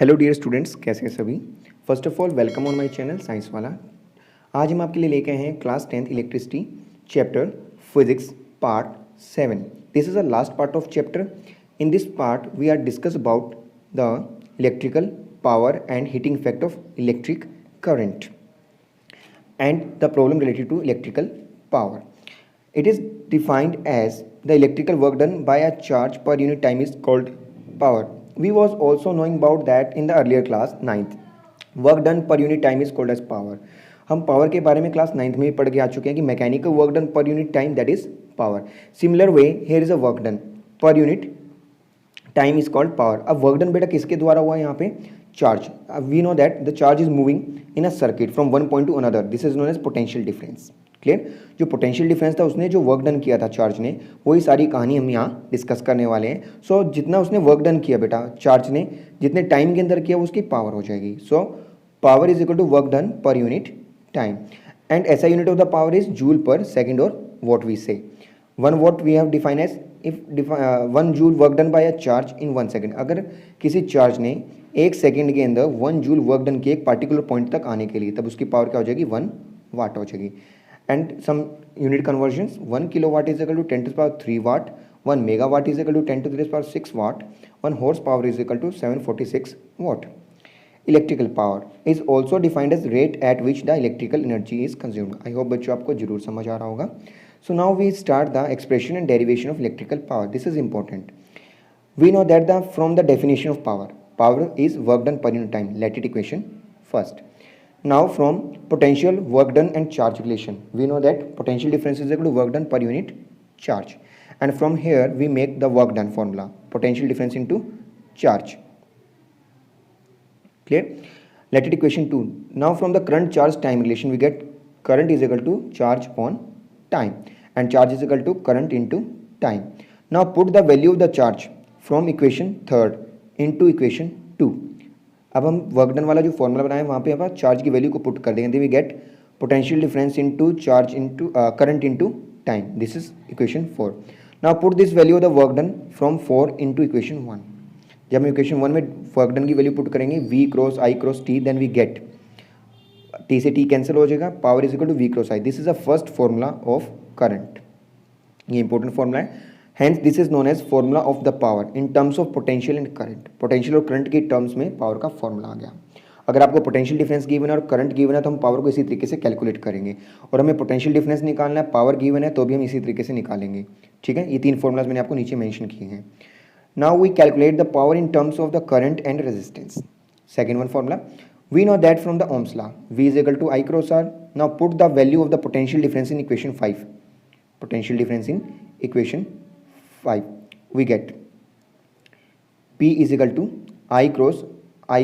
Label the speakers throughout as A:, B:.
A: Hello dear students, कैसे हैं सभी। First of all welcome on my channel science वाला। आज हम आपके लिए लेके आए हैं class 10th electricity chapter physics part 7। This is the last part of chapter. In this part we are discuss about the electrical power and heating effect of electric current and the problem related to electrical power. It is defined as the electrical work done by a charge per unit time is called power. We was also knowing about that in the earlier class 9th. Work done per unit time is called as power. हम power के बारे में class 9th में भी पढ़ के आ चुके हैं कि mechanical work done per unit time that is power. Similar way here is a work done per unit time is called power. अब वर्क डन बेटा किसके द्वारा हुआ है यहाँ पे? Charge. We know that the charge is moving in a circuit from one point to another. This is known as potential difference. Clear? जो potential difference था उसने जो वर्क डन किया था चार्ज ने, वही सारी कहानी हम यहाँ डिस्कस करने वाले हैं. सो जितना उसने वर्क डन किया बेटा चार्ज ने, जितने टाइम के अंदर किया उसकी पावर हो जाएगी. So power is equal to work done per unit time and SI unit of the power is joule per second और watt we say. 1 watt we have defined as if 1 joule work done by a charge in 1 second. अगर किसी charge ने 1 second के अंदर 1 joule work done किया एक particular point तक आने के लिए, तब उसकी पावर क्या हो जाएगी? 1 वाट हो जाएगी. And some unit conversions, 1 kilo watt is equal to 10 to the power 3 watt, 1 mega watt is equal to 10 to the power 6 watt, 1 horse power is equal to 746 watt. Electrical power is also defined as rate at which the electrical energy is consumed. I hope बच्चों आपको जरूर समझ आ रहा होगा. So now we start the expression and derivation of electrical power. This is important. We know that from the definition of power, power is work done per unit time. Let it equation first. Now from potential, work done and charge relation, we know that potential difference is equal to work done per unit charge. And from here we make the work done formula, potential difference into charge. Clear? Let it equation 2. Now from the current charge time relation we get current is equal to charge upon time and charge is equal to current into time. Now put the value of the charge from equation 3rd into equation 2. अब हम work done वाला जो formula बनाए वहाँ पे आप charge की value को पुट कर देंगे. We get potential difference into charge into current into time. This is equation 4. Now put this value of the work done from 4 into equation 1. जब हम इक्वेशन 1 में वर्क डन की वैल्यू पुट करेंगे V cross I cross T, then we get T से T cancel हो जाएगा, power is equal to V cross I. This is a first formula of current. ये important formula है. Hence this is known as formula of the power in terms of potential and current. Potential और current के terms में power का formula आ गया. अगर आपको पोटेंशियल डिफरेंस गिवन है और करंट गिवन है तो हम पावर को इसी तरीके से कैलकुलेट करेंगे. और हमें पोटेंशियल डिफरेंस निकालना है, पावर गिवन है तो भी हम इसी तरीके से निकालेंगे. ठीक है, ये 3 फॉर्मूलाज मैंने आपको नीचे मेंशन किए हैं. Now we calculate the power in terms of the current and resistance. Second one formula, we know that from the Ohm's law V is equal to I cross R. Now put the value of the potential difference in equation 5. Potential difference in equation 5 we get P is equal to I cross I.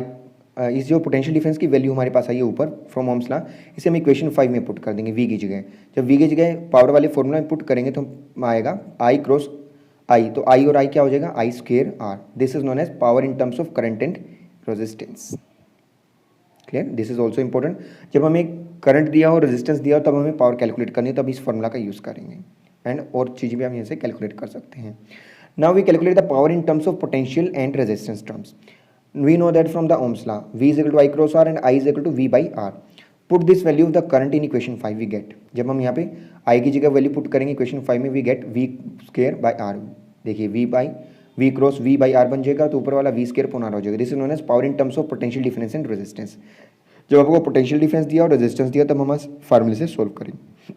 A: इस जो potential difference की value हमारे पास आई है ऊपर from Ohm's law, इसे हम equation 5 में put कर देंगे V की जगह. जब V की जगह पावर वाले फॉर्मूला में पुट करेंगे तो आएगा I क्रॉस I. तो I और I क्या हो जाएगा? I square R. This is known as power in terms of current and resistance. Clear? This is also important. जब हमें करंट दिया हो, रेजिस्टेंस दिया हो, तब हमें पावर कैलकुलेट करनी है, तब इस फॉर्मूला का यूज़ करेंगे. एंड और चीज़ें भी हम यहाँ से कैलकुलेट कर सकते हैं. Now we calculate the power in terms of potential and resistance terms. We know that from the Ohm's law V is equal to I cross R and I is equal to V by R. Put this value of the current in equation 5 we get. जब हम यहाँ पे I की जगह value put करेंगे equation 5 में, we get V square by R. देखिए V cross V by R बन जाएगा, तो ऊपर वाला V स्क्वायर पुनः हो जाएगा. This is known as power in terms of potential difference and resistance. जब आपको पोटेंशियल डिफरेंस दिया और रेजिस्टेंस दिया तब हम इस फार्मूले से सोल्व करेंगे.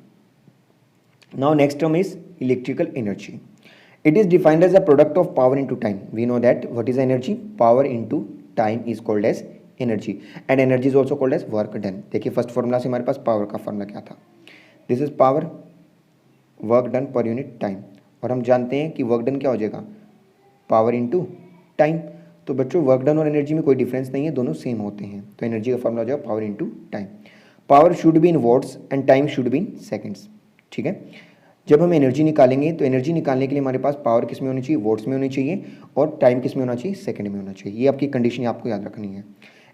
A: Now next term is electrical energy. It is defined as the product of power into time. We know that what is energy? Power into time is called as energy and energy is also called as work done. देखिए first formula से हमारे पास power का formula क्या था? This is power work done per unit time. और हम जानते हैं कि वर्क डन क्या हो जाएगा? Power into time. तो बच्चों वर्क डन और एनर्जी में कोई डिफरेंस नहीं है, दोनों सेम होते हैं. तो एनर्जी का फॉर्मूला हो जाएगा power into time. Power should be in watts and time should be in seconds. ठीक है, जब हम एनर्जी निकालेंगे तो एनर्जी निकालने के लिए हमारे पास पावर किस में होनी चाहिए? वॉट्स में होनी चाहिए. और टाइम किस में होना चाहिए? सेकंड में होना चाहिए. ये आपकी कंडीशन आपको याद रखनी है.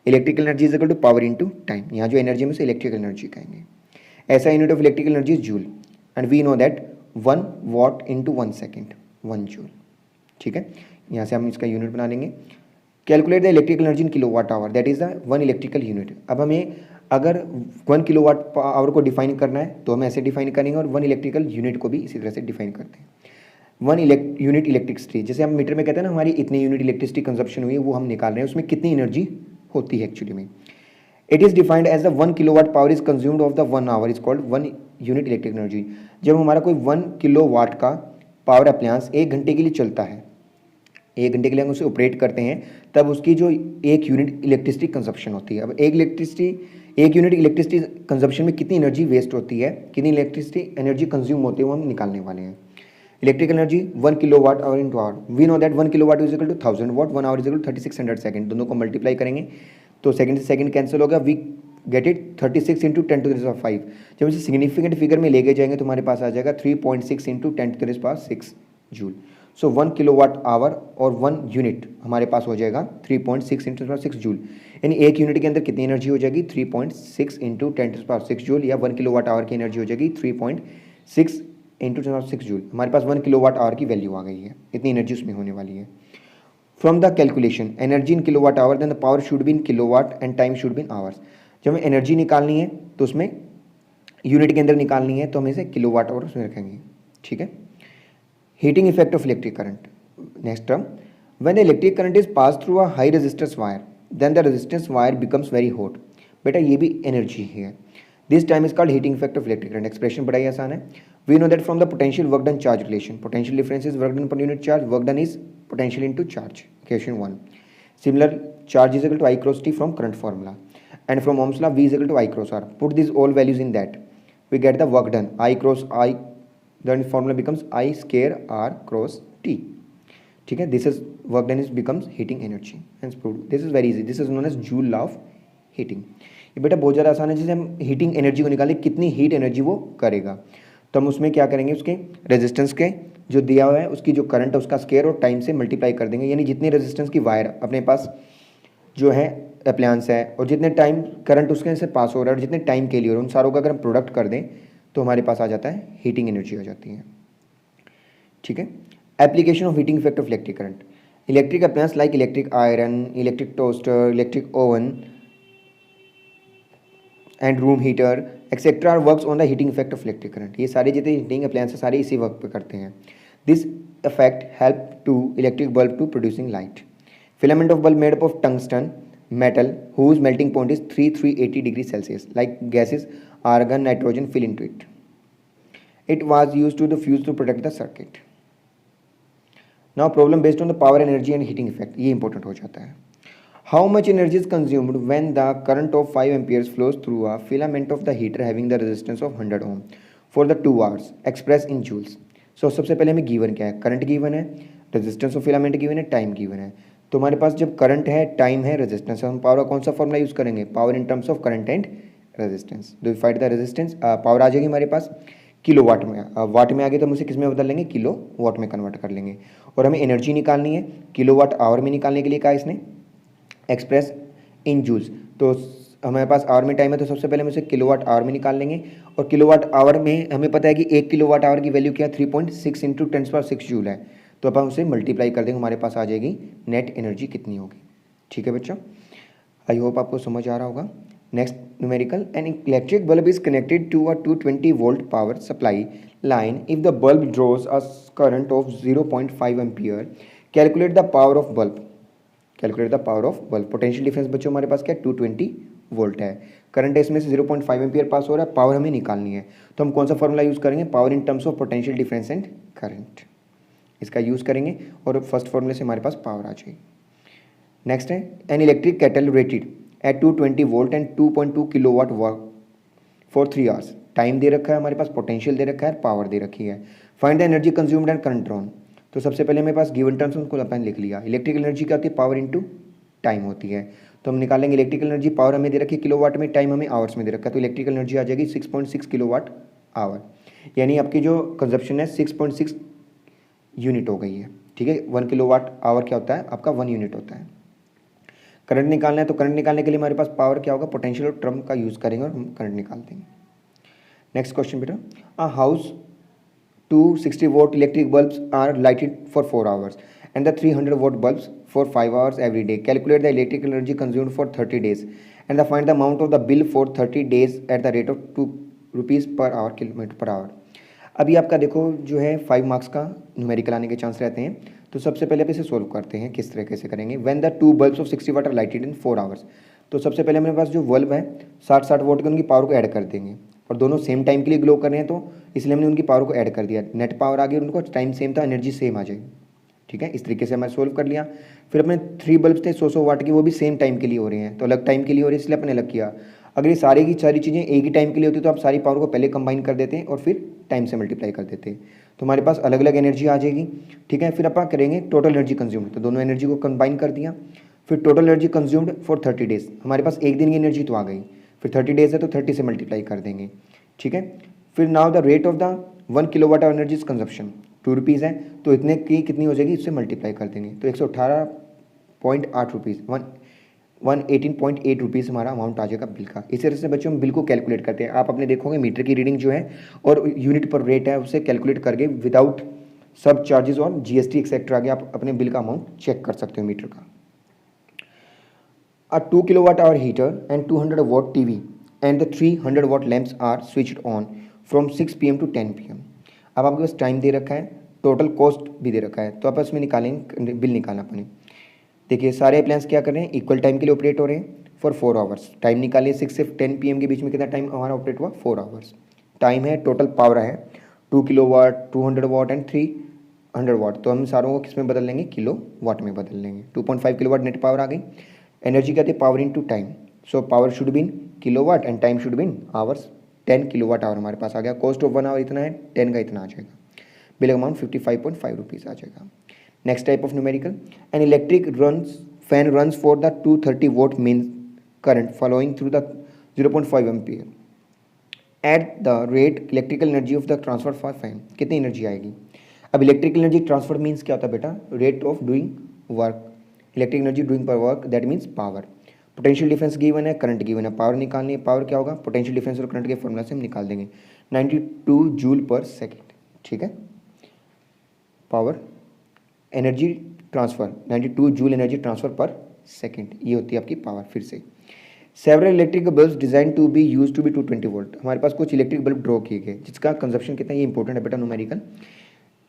A: Electrical energy is equal to power into time. यहाँ जो एनर्जी में से इलेक्ट्रिकल एनर्जी कहेंगे. ऐसा unit of electrical energy is joule and we know that 1 watt into 1 second 1 joule. ठीक है, यहाँ से हम इसका यूनिट बना लेंगे. Calculate the electrical energy in kilo watt hour, that is the one electrical unit. अब हमें अगर 1 किलो वाट आवर को डिफाइन करना है तो हम ऐसे डिफाइन करेंगे, और 1 इलेक्ट्रिकल यूनिट को भी इसी तरह से डिफाइन करते हैं। 1 यूनिट इलेक्ट्रिसिटी, जैसे हम मीटर में कहते हैं ना हमारी इतनी यूनिट इलेक्ट्रिसिटी कंजप्शन हुई है, वो हम निकाल रहे हैं, उसमें कितनी एनर्जी होती है एक्चुअली में। It is defined as the 1 kilo watt power is consumed of the 1 hour is called 1 unit electric energy. जब हमारा कोई 1 किलो वाट का पावर अप्लायंस 1 घंटे के लिए चलता है, 1 घंटे के लिए हम उसे ऑपरेट करते हैं, तब उसकी जो 1 यूनिट इलेक्ट्रिसिटी कंजप्शन होती है। अब 1 यूनिट इलेक्ट्रिसिटी कंजप्शन में कितनी एनर्जी वेस्ट होती है, कितनी इलेक्ट्रिसिटी एनर्जी कंज्यूम होती है, वो हम निकालने वाले हैं। Electrical energy 1 kilo watt hour into hour, we know that 1 kilo watt is equal to 1000 watt, 1 hour is equal to 3600 second. दोनों को मल्टीप्लाई करेंगे तो सेकंड से सेकंड कैंसिल होगा, we get it 36 into 10 to the power 5। जब इसे significant figure में लेके जाएंगे तो हमारे पास आ जाएगा 3.6 into 10 to the power 6 joule. So 1 kilo watt hour और 1 यूनिट हमारे पास हो जाएगा 3.6 इंटू 6 जूल, यानी 1 यूनिट के अंदर कितनी एनर्जी हो जाएगी 3.6 into 10 to the power 6 joule, या 1 किलो वाट आवर की एनर्जी हो जाएगी 3.6 into 10 to the power 6 joule. हमारे पास 1 किलो वाट आवर की वैल्यू आ गई है, इतनी एनर्जी उसमें होने वाली है। From the calculation energy in kilo watt hour, then the power should be in kilo watt and time should be in hours. जब हमें एनर्जी निकालनी है तो उसमें यूनिट के अंदर निकालनी है, तो हम इसे किलो वाट आवर उसमें रखेंगे, ठीक है। Heating effect of electric current, next term, when the electric current is pass through a high resistance wire, then the resistance wire becomes very hot. बेटा ये भी एनर्जी ही है। This time is called heating effect of electric current. Expression बड़ा ही आसान है। We know that from the potential work done charge relation, potential difference is work done per unit charge, work done is potential into charge, equation 1. Similar, charge is equal to I cross T from current formula, and from Ohm's law V is equal to I cross R. Put these all values in that, we get the work done, I cross I, then formula becomes I square R cross T, ठीक है। this is work done is becomes heating energy, hence proved. This is very easy, this is known as Joule law of heating. ये बेटा बहुत ज़्यादा आसान है। जैसे हम हीटिंग एनर्जी को निकालें, कितनी हीट एनर्जी वो करेगा, तो हम उसमें क्या करेंगे, उसके रेजिस्टेंस के जो दिया हुआ है उसकी जो करंट है उसका स्क्वायर और टाइम से मल्टीप्लाई कर देंगे, यानी जितनी रेजिस्टेंस की वायर अपने पास जो है अप्लायंस है और जितने टाइम करंट उसके से पास हो रहा है और जितने टाइम के लिए हो रहा है, उन सारों का अगर हम प्रोडक्ट कर दें तो हमारे पास आ जाता है हीटिंग एनर्जी हो जाती है, ठीक है। Application of heating effect of electric current, electric appliance like electric iron, electric toaster, electric oven and room heater etcetera works on the heating effect of electric current. ये सारे जितने हीटिंग अप्लायंस है सारे इसी वर्क पे करते हैं। This effect help to electric bulb to producing light. Filament of bulb made up of tungsten metal whose melting point is 380 degrees Celsius, like gases argon nitrogen fill into it. It was used to the fuse to protect the circuit. Now problem based on the power energy and heating effect, ये important हो जाता है। How much energy is consumed when the current of 5 amperes flows through a filament of the heater having the resistance of 100 ohm for the 2 hours, expressed in joules. So सबसे पहले हमें given क्या है, current given है, resistance of filament given है, time given है। तो हमारे पास जब करंट है, टाइम है, रेजिस्टेंस है, हम पावर का कौन सा फॉर्मूला यूज़ करेंगे, power in terms of current and resistance. Do find the resistance, power आ जाएगी हमारे पास किलो वाट में, वाट में आ गई तो हम उसे किस में बदल लेंगे, किलो वाट में कन्वर्ट कर लेंगे। और हमें एनर्जी निकालनी है, किलो वाट आवर में निकालने के लिए कहा इसने, एक्सप्रेस इन जूल्स। तो हमारे पास आवर में टाइम है तो सबसे पहले हम उसे किलोवाट आवर में निकाल लेंगे, और किलोवाट आवर में हमें पता है कि 1 किलोवाट आवर की वैल्यू क्या है, 3.6 इंटू 10⁻6 जूल है। तो अपन उसे मल्टीप्लाई कर देंगे, हमारे पास आ जाएगी नेट एनर्जी कितनी होगी। ठीक है बच्चों, आई होप आपको समझ आ रहा होगा। Next numerical, an electric bulb is connected to a 220 volt power supply line if the bulb draws a current of 0.5 ampere, calculate the power of bulb, calculate the power of bulb। Potential difference बच्चों हमारे पास क्या है, 220 volt है, current इसमें से 0.5 ampere पास हो रहा है, पावर हमें निकालनी है। तो हम कौन सा फॉर्मूला यूज़ करेंगे, power in terms of potential difference and current, इसका यूज़ करेंगे और फर्स्ट फॉर्मूले से हमारे पास पावर आ जाएगी। नेक्स्ट है, an electric kettle rated at 220 volt and 2.2 kilowatt work for 3 hours. Time दे रखा है हमारे पास, पोटेंशियल दे रखा है, पावर दे रखी है। Find the energy consumed and current drawn. तो सबसे पहले मेरे पास गिवन टर्म्स उनको अपन लिख लिया। इलेक्ट्रिकल एनर्जी क्या होती है, पावर इनटू टाइम होती है। तो हम निकालेंगे इलेक्ट्रिकल एनर्जी, पावर हमें दे रखी है किलोवाट में, टाइम हमें आवर्स में दे रखा है, तो इलेक्ट्रिकल एनर्जी आ जाएगी 6.6 किलोवाट आवर, यानी आपकी जो कंजप्शन है 6.6 यूनिट हो गई है। ठीक है, 1 किलोवाट आवर क्या होता है आपका, 1 यूनिट होता है। करंट निकालना है, तो करंट निकालने के लिए हमारे पास पावर क्या होगा, पोटेंशियल और टर्म का यूज़ करेंगे और हम करंट निकाल देंगे। नेक्स्ट क्वेश्चन बेटा, a house 260 watt electric bulbs are lighted for 4 hours and the 300 watt bulbs for 5 hours every day. Calculate the electrical energy consumed for 30 days and find the amount of the bill for 30 days at the rate of 2 rupees per hour kilometre per hour. अभी आपका देखो जो है 5 marks का numerical आने के chance रहते हैं। तो सबसे पहले आप इसे सोल्व करते हैं। किस तरीके से करेंगे? When the 2 bulbs of 60 watt are lighted in 4 hours. तो सबसे पहले मेरे पास जो बल्ब है 60 वोल्ट के, उनकी पावर को ऐड कर देंगे और दोनों सेम टाइम के लिए ग्लो कर रहे हैं, तो इसलिए हमने उनकी पावर को ऐड कर दिया। नेट पावर आ गई, उनको टाइम सेम था, एनर्जी सेम आ जाएगी। ठीक है, इस तरीके से हमने सोल्व कर लिया। फिर अपने 3 बल्ब थे 100 वाट की, वो भी सेम टाइम के लिए हो रहे हैं, तो अलग टाइम के लिए हो रही है, इसलिए अपने अलग किया। अगर ये सारी की सारी चीज़ें एक ही टाइम के लिए होती तो आप सारी पावर को पहले कंबाइन कर देते हैं और फिर टाइम से मल्टीप्लाई कर देते हैं, तो हमारे पास अलग अलग एनर्जी आ जाएगी। ठीक है, फिर अपन करेंगे टोटल एनर्जी कंज्यूम्ड, तो दोनों एनर्जी को कंबाइन कर दिया। फिर total energy consumed for 30 days, हमारे पास एक दिन की एनर्जी तो आ गई, फिर 30 डेज है तो 30 से मल्टीप्लाई कर देंगे। ठीक है, फिर now the rate of the 1 kilowatt hour energy consumption 2 rupees है, तो इतने की कितनी हो जाएगी, इससे मल्टीप्लाई कर देंगे, तो 118.8 रुपीज़ 118.8 रुपीज़ हमारा अमाउंट आ जाएगा बिल का। इस तरह से बच्चों हम बिल को कैलकुलेट करते हैं। आप अपने देखोगे मीटर की रीडिंग जो है और यूनिट पर रेट है उसे कैलकुलेट करके विदाउट सब चार्जेस और जीएसटी एक्सेट्रा आगे आप अपने बिल का अमाउंट चेक कर सकते हो मीटर का। A 2 kilowatt hour heater and 200 watt TV and the 300 watt lamps are switched on from 6 pm to 10 pm। अब आपके पास टाइम दे रखा है, टोटल कॉस्ट भी दे रखा है, तो आप इसमें निकालेंगे, बिल निकालना अपने। देखिए सारे अप्लायंस क्या कर रहे हैं, इक्वल टाइम के लिए ऑपरेट हो रहे हैं फॉर 4 आवर्स। टाइम निकालिए, 6 से 10 pm के बीच में कितना टाइम हमारा ऑपरेट हुआ, 4 आवर्स। टाइम है, टोटल पावर है 2 किलोवाट, 200 वाट एंड 300 वाट, तो हम सारों को किस में बदल लेंगे, किलो वाट में बदल लेंगे। 2.5 किलोवाट नेट पावर आ गई। एनर्जी कहते हैं power into time, so power should be in kilowatt and time should be in hours. 10 kilowatt hour हमारे पास आ गया। कॉस्ट ऑफ 1 आवर इतना है, 10 का इतना आ जाएगा। बिल अमाउंट 55.5 रुपीज़ आ जाएगा। Next type of numerical, an electric fan runs for the 230 vote mean current following through the 0.5 ampere at the rate electrical energy of the transfer for fan, कितनी energy आएगी। अब electrical energy transfer means क्या होता है बेटा, rate of doing work, electric energy doing per work that means power. Potential difference given है, current given है, power निकालनी है। पावर क्या होगा, पोटेंशियल डिफरेंस और करंट के फॉर्मूला से हम निकाल देंगे, 92 जूल पर सेकेंड। ठीक है, power energy transfer 92 joule energy transfer per second, ये होती है आपकी पावर। फिर से several electric bulb design to be use to be 220 volt, हमारे पास कुछ इलेक्ट्रिक बल्ब ड्रॉ किए गए जिसका कंजप्शन कितना, ये इंपॉर्टेंट है बेटा, न्यूमेरिकल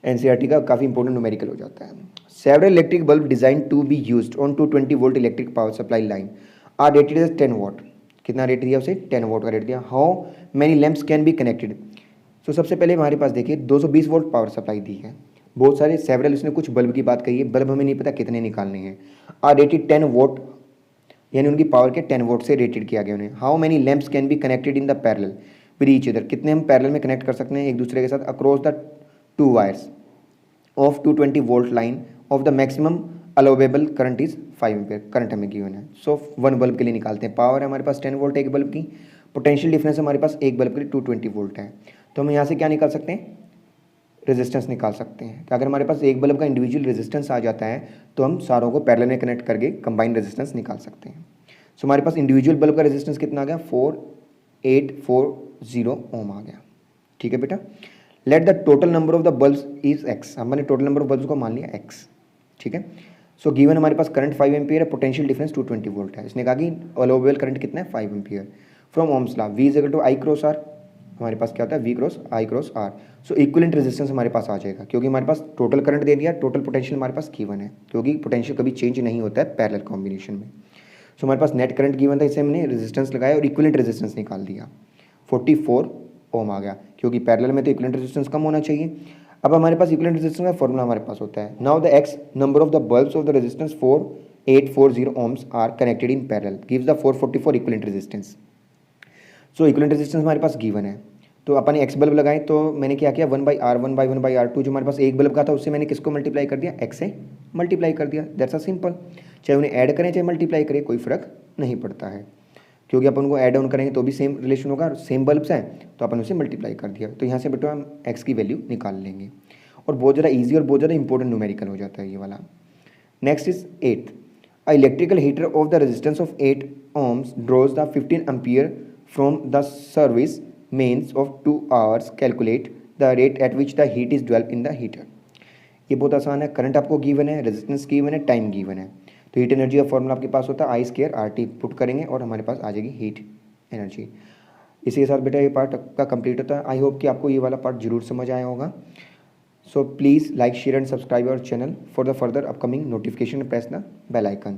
A: एनसीईआरटी का काफ़ी इंपॉर्टेंट न्यूमेरिकल हो जाता है। Several electric bulb design to be used on 220 volt electric power supply line are rated as 10 watt, कितना रेट दिया उसे, 10 वोल्ट का रेट दिया। How many lamps can be connected, so सबसे पहले हमारे पास देखिए 220 वोल्ट पावर सप्लाई दी है, बहुत सारे सेवरल, उसने कुछ बल्ब की बात कही है, बल्ब हमें नहीं पता कितने निकालने हैं। आर रेटेड 10 वोट, यानी उनकी पावर के 10 वोट से रेटेड किया गया उन्हें। How many lamps can be connected in the parallel with each other, कितने हम पैरेलल में कनेक्ट कर सकते हैं एक दूसरे के साथ across the 2 wires of 220 volt line of the maximum allowable current is 5 ampere, current हमें गिवन है। सो 1 बल्ब के लिए निकालते हैं। पावर है हमारे पास 10 वोल्ट एक बल्ब की, पोटेंशियल डिफरेंस हमारे पास एक बल्ब के लिए 220 वोल्ट है, तो हम यहाँ से क्या निकाल सकते हैं, रेजिस्टेंस निकाल सकते हैं। तो अगर हमारे पास एक बल्ब का इंडिविजुअल रेजिस्टेंस आ जाता है तो हम सारों को पैरेलल में कनेक्ट करके कंबाइंड रेजिस्टेंस निकाल सकते हैं। सो हमारे पास इंडिविजुअल बल्ब का रेजिस्टेंस कितना आ गया, 4840 ओम आ गया। ठीक है बेटा, let the total number of the bulbs is X, हमने टोटल नंबर ऑफ बल्ब्स को मान लिया एक्स। ठीक है, सो गिवन हमारे पास करंट 5 एम्पियर है, पोटेंशियल डिफरेंस 220 वोल्ट है। इसने कहा कि अलाउेबल करंट कितना है 5 ampere. From Ohm's law V is equal to I cross R, हमारे पास क्या होता है V cross I cross R। So equivalent resistance हमारे पास आ जाएगा, क्योंकि हमारे पास टोटल करंट दे दिया, टोटल पोटेंशियल हमारे पास गिवन है, क्योंकि पोटेंशियल कभी चेंज नहीं होता है पैरेलल कॉम्बिनेशन में। सो हमारे पास नेट करंट गिवन था, इसे हमने रेजिस्टेंस लगाया और इक्विवेलेंट रेजिस्टेंस निकाल दिया, 44 ओम आ गया, क्योंकि पैरेलल में तो इक्विवेलेंट रेजिस्टेंस कम होना चाहिए। अब हमारे पास इक्विवेलेंट रेजिस्टेंस का फॉर्मूला हमारे पास होता है, now the X number of the bulbs of the resistance 4840 ohms are connected in parallel gives the 444 equivalent resistance. So equivalent resistance हमारे पास गिवन है, तो अपन एक्स बल्ब लगाए, तो मैंने क्या किया 1/R1/1/R2 जो हमारे पास एक बल्ब का था उससे मैंने किसको मल्टीप्लाई कर दिया, एक्स से मल्टीप्लाई कर दिया। दैट्स अ सिंपल, चाहे उन्हें ऐड करें चाहे मल्टीप्लाई करें कोई फ़र्क नहीं पड़ता है, क्योंकि अपन उनको ऐड ऑन करेंगे तो भी सेम रिलेशन होगा, सेम बल्ब्स हैं तो अपन उसे मल्टीप्लाई कर दिया। तो यहाँ से बेटा हम एक्स की वैल्यू निकाल लेंगे, और बहुत ज़्यादा ईजी और बहुत ज़्यादा इंपॉर्टेंट न्यूमेरिकल हो जाता है ये वाला। Next is 8th, a electrical heater of the resistance of 8 ohms draws the 15 ampere from the service mains of 2 hours, calculate the rate at which the heat is develop in the heater. ये बहुत आसान है। Current आपको given है, resistance given है, time given है। तो heat energy का फॉर्मूला आपके पास होता है आई स्क्वायर आर टी, पुट करेंगे और हमारे पास आ जाएगी हीट एनर्जी। इसी के साथ बेटा ये पार्ट आपका कंप्लीट होता है। आई होप कि आपको ये वाला पार्ट जरूर समझ आया होगा। So please like, share and subscribe our channel for the further upcoming notification and press the bell icon.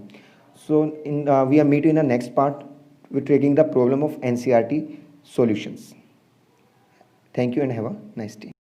A: So we are meeting in the next part with taking the problem of NCERT solutions. Thank you and have a nice day.